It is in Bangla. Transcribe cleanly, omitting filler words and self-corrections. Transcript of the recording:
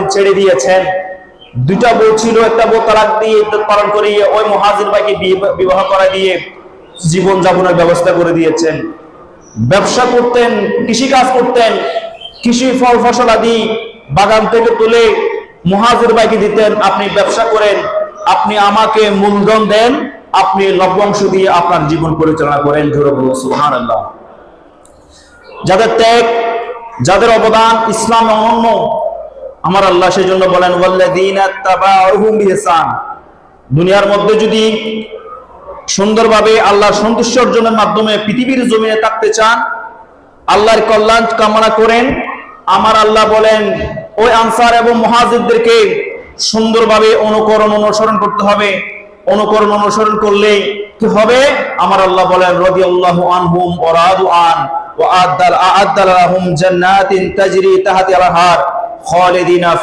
ছেড়ে দিয়েছেন। দুইটা বউ ছিল, একটা বউ তালাক দিয়ে ইদ্দত পালন করিয়ে ওই মুহাজির ভাইকে বিবাহ করা দিয়ে জীবন যাপনের ব্যবস্থা করে দিয়েছেন। ব্যবসা করতেন, কৃষি কাজ করতেন, কৃষি ফল ফসল আদি বাগান থেকে তুলে মুহাজির ভাইকে দিতেন, আপনি ব্যবসা করেন, আপনি আমাকে মূলধন দেন, আপনি লভ্যাংশ দিয়ে আপনার জীবন পরিচালনা করেন। সুবহানাল্লাহ। যাদের ত্যাগ, যাদের অবদান ইসলামে অনন্য, আমার আল্লাহ সেই জন্য বলেন ওয়াল্লাযীনা তাবাউহুম বিইহসান। দুনিয়ার মধ্যে যদি সুন্দরভাবে আল্লাহর সন্তুষ্টি অর্জনের মাধ্যমে পৃথিবীর জমিনে থাকতে চান, আল্লাহর কল্যাণ কামনা করেন, আমার আল্লাহ বলেন ওই আনসার এবং মুহাজিরদেরকে সুন্দরভাবে অনুসরণ করতে হবে। অনুসরণ করলে কি হবে? আমার আল্লাহ বলেন রাদিয়াল্লাহু আনহুম ওয়া রাদু আন ওয়া আ'আদ্দা লাহুম জান্নাতিন তাজরি তাহতিহা আল-আনহার খালিদিনা